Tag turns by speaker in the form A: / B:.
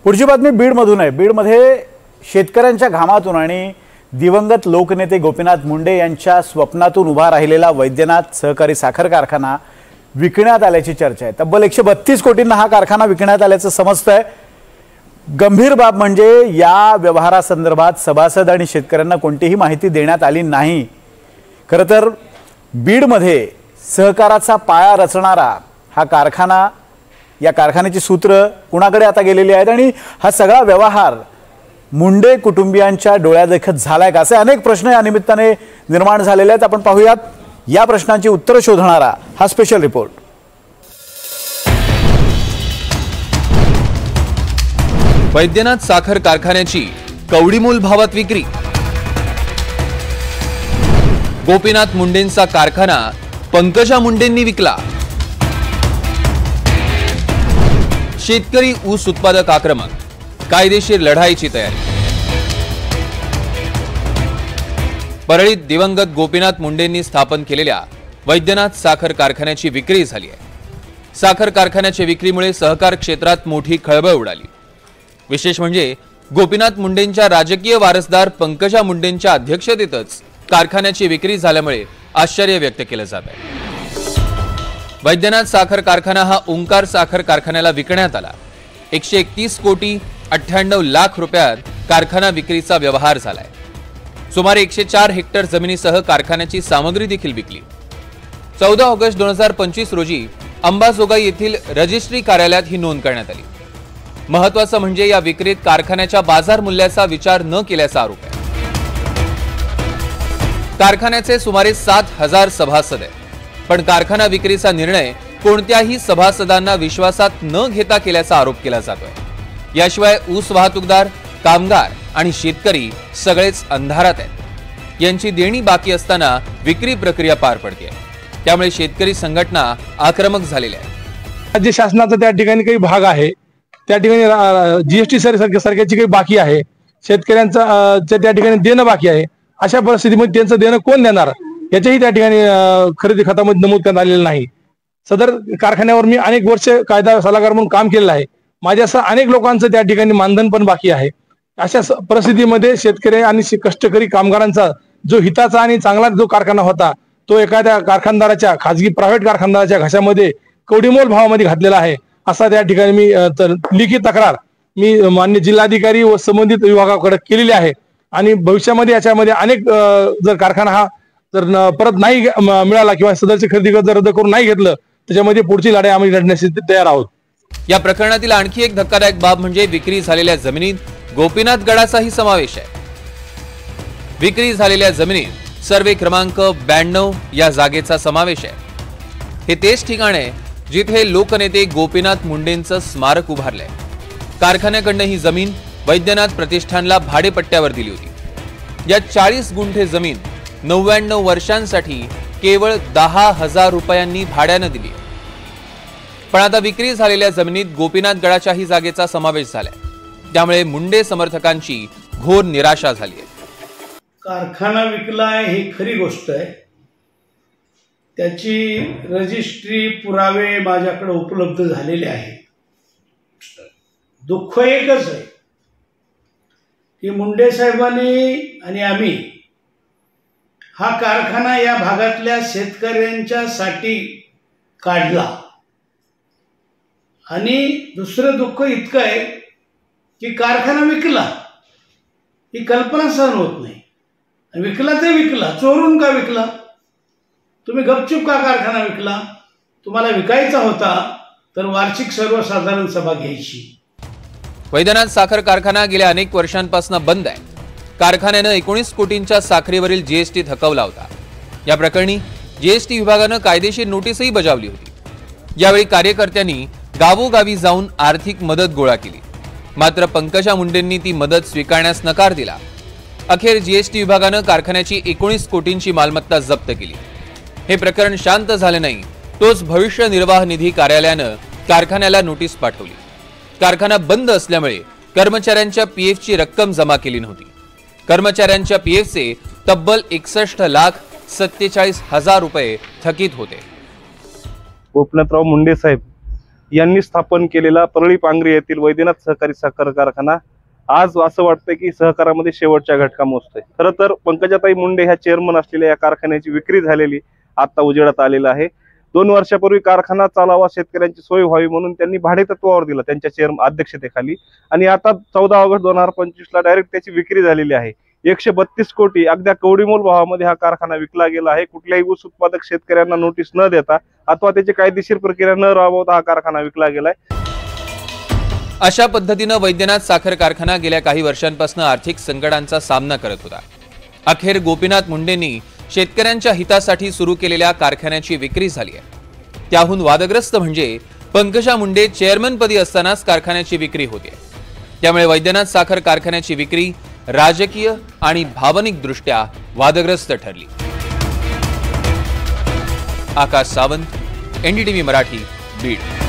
A: पुढची बातमी बीडमधून आहे। बीडमध्ये शेतकऱ्यांच्या घामातून आणि दिवंगत लोकनेते गोपीनाथ मुंडे यांच्या स्वप्नातून उभा राहिलेला वैद्यनाथ सहकारी साखर कारखाना विकण्यात आल्याची चर्चा आहे। तब्बल 132 कोटींना हा कारखाना विकण्यात आल्याचं समजतंय। गंभीर बाब म्हणजे या व्यवहारासंदर्भात सभासद आणि शेतकऱ्यांना कोणतीही माहिती देण्यात आली नाही। खरं तर बीडमध्ये सहकाराचा पाया रचणारा हा कारखाना, या कारखान्याची सूत्र कुणाकडे आता गेलेली आहेत आणि हा सगळा व्यवहार मुंडे कुटुंबियांच्या डोळ्यादेखत झालाय का, असे अनेक प्रश्न या निमित्ताने निर्माण झालेले आहेत। आपण पाहूयात या प्रश्नांची उत्तरं शोधणारा हा स्पेशल रिपोर्ट।
B: वैद्यनाथ साखर कारखान्याची कवडीमोल भावात विक्री। गोपीनाथ मुंडेंचा कारखाना पंकजा मुंडेंनी विकला। शेतकरी ऊस उत्पादक आक्रमक, कायदेशीर लढाईची तयारी। परळीत दिवंगत गोपीनाथ मुंडेंनी स्थापन केलेल्या वैद्यनाथ साखर कारखान्याची विक्री झाली आहे। साखर कारखान्याच्या विक्रीमुळे सहकार क्षेत्रात मोठी खळबळ उडाली। विशेष म्हणजे गोपीनाथ मुंडेंच्या राजकीय वारसदार पंकजा मुंडेंच्या अध्यक्षतेतच कारखान्याची विक्री झाल्यामुळे आश्चर्य व्यक्त केलं जात आहे। वैद्यनाथ साखर कारखाना हा ओंकार साखर कारखान्याला विकण्यात आला। 131 कोटी 98 लाख रुपयात कारखाना विक्रीचा व्यवहार झालाय। सुमारे 104 हेक्टर जमिनीसह कारखान्याची सामग्री देखील विकली। 14 ऑगस्ट 2025 रोजी अंबाजोगाई येथील रजिस्ट्री कार्यालयात ही नोंद करण्यात आली। महत्त्वाचं म्हणजे या विक्रीत कारखान्याच्या बाजार मूल्याचा विचार न केल्याचा आरोप आहे। कारखान्याचे सुमारे 7000 सभासद आहेत, पण कारखाना विक्रीचा निर्णय कोणत्याही सभासदांना विश्वासात न घेता केल्याचा आरोप केला जातोय। याशिवाय ऊस वाहतूकदार, कामगार आणि शेतकरी सगळेच अंधारात आहेत। यांची देणी बाकी असताना विक्री प्रक्रिया पार पडते, त्यामुळे शेतकरी संघटना आक्रमक झालेल्या आहेत।
C: राज्य शासनाचा त्या ठिकाणी काही भाग आहे, त्या ठिकाणी जीएसटी सरकारची काही बाकी आहे, शेतकऱ्यांचा त्या ठिकाणी देणं बाकी आहे। अशा परिस्थितीमध्ये त्यांचं देणं कोण देणार याच्याही त्या ठिकाणी खरेदी खतामध्ये नमूद करण्यात आलेलं नाही। सदर कारखान्यावर मी अनेक वर्ष कायदा सल्लागार म्हणून काम केलेलं आहे। माझ्यासह अनेक लोकांचं त्या ठिकाणी मानधन पण बाकी आहे। अशा परिस्थितीमध्ये शेतकरी आणि कष्टकरी कामगारांचा जो हिताचा आणि चांगला जो कारखाना होता तो एखाद्या कारखानदाराच्या, खाजगी प्रायव्हेट कारखानदाराच्या घशामध्ये कवडीमोल भावामध्ये घातलेला आहे, असा त्या ठिकाणी मी लिखित तक्रार मी मान्य जिल्हाधिकारी व संबंधित विभागाकडे केलेली आहे। आणि भविष्यामध्ये याच्यामध्ये अनेक जर कारखाना हा जर परत नाही मिळाला किंवा सदरची खरेदी जर रद्द करून नाही घेतलं, त्याच्यामध्ये पुढची लढाई आम्ही लढण्यासाठी तयार आहोत।
B: या प्रकरणातील आणखी एक धक्कादायक बाब म्हणजे विक्री झालेल्या जमिनीत गोपीनाथ गडाचाही समावेश आहे। विक्री झालेल्या जमिनीत सर्वे क्रमांक 92 या जागेचा समावेश आहे। हे तेच ठिकाण आहे जिथे लोकनेते गोपीनाथ मुंडेंचं स्मारक उभारलंय। कारखान्याकडनं ही जमीन वैद्यनाथ प्रतिष्ठानला भाडेपट्ट्यावर दिली होती। या 40 गुंठे जमीन 99 वर्षांसाठी केवळ 10,000 रुपयांनी भाड्यानं दिली। पण आता विक्री झालेल्या जमिनीत गोपीनाथ गडाच्याही जागेचा समावेश झालाय, त्यामुळे मुंडे समर्थकांची घोर निराशा झाली आहे।
D: कारखाना विकलाय ही खरी गोष्ट आहे, त्याची रजिस्ट्री पुरावे माझ्याकडे उपलब्ध झालेले आहेत। दुःख एकच आहे की मुंडे साहेबांनी आणि आम्ही हा कारखाना या भागातल्या शेतकऱ्यांच्यासाठी काढला। आणि दुसरं दुःख इतकं आहे की कारखाना विकला ही कल्पना सहन होत नाही। विकला ते विकला, चोरून का विकला? तुम्ही गपचूप का कारखाना विकला? तुम्हाला विकायचा होता तर वार्षिक सर्वसाधारण सभा घ्यायची।
B: वैद्यनाथ साखर कारखाना गेल्या अनेक वर्षांपासून बंद आहे। कारखान्यानं 19 कोटींच्या साखरेवरील जीएसटी थकवला होता। या प्रकरणी जीएसटी विभागानं कायदेशीर नोटीसही बजावली होती। यावेळी कार्यकर्त्यांनी गावोगावी जाऊन आर्थिक मदत गोळा केली, मात्र पंकजा मुंडेंनी ती मदत स्वीकारण्यास नकार दिला। अखेर जीएसटी विभागानं कारखान्याची 19 कोटींची मालमत्ता जप्त केली। हे प्रकरण शांत झाले नाही तोच भविष्य निर्वाह निधी कार्यालयानं कारखान्याला नोटीस पाठवली। कारखाना बंद असल्यामुळे कर्मचाऱ्यांच्या पीएफची रक्कम जमा केली नव्हती। कर्मचाऱ्यांच्या पीएफचे तब्बल 61,47,000 रुपये थकीत होते।
E: गोपीनाथराव मुंडे साहेब यांनी स्थापन केलेला परळी पांगरी येथील वैद्यनाथ सहकारी साखर कारखाना आज असं वाटतं की सहकारामध्ये शेवटच्या घटका मोजतोय। खरं तर पंकजाताई मुंडे ह्या चेअरमन असलेल्या या कारखान्याची विक्री झालेली आता उजेडात आलेला आहे। 2 वर्षापूर्वी कारखाना चालावा, शेतकऱ्यांची सोय व्हावी म्हणून त्यांनी भाडेतत्वावर दिला त्यांच्या चेअरमन अध्यक्षतेखाली, आणि आता 14 ऑगस्ट 2025 ला डायरेक्ट त्याची विक्री झालेली आहे। 132 कोटी अगदी कवडीमोल भावामध्ये हा कारखाना विकला गेला आहे। कुठल्याही ऊस उत्पादक शेतकऱ्यांना नोटीस न देता अथवा त्याची कायदेशीर प्रक्रिया न राबवता हा कारखाना विकला गेलाय।
B: अशा पद्धतीनं वैद्यनाथ साखर कारखाना गेल्या काही वर्षांपासून आर्थिक संकटांचा सामना करत होता। अखेर गोपीनाथ मुंडेंनी शेतकऱ्यांच्या हितासाठी सुरू केलेल्या कारखान्याची विक्री झाली आहे। त्याहून वादग्रस्त म्हणजे पंकजा मुंडे चेअरमनपदी असतानाच कारखान्याची विक्री होते। त्यामुळे वैद्यनाथ साखर कारखान्याची विक्री राजकीय आणि भावनिकदृष्ट्या वादग्रस्त ठरली। आकाश सावंत, NDTV मराठी, बीड।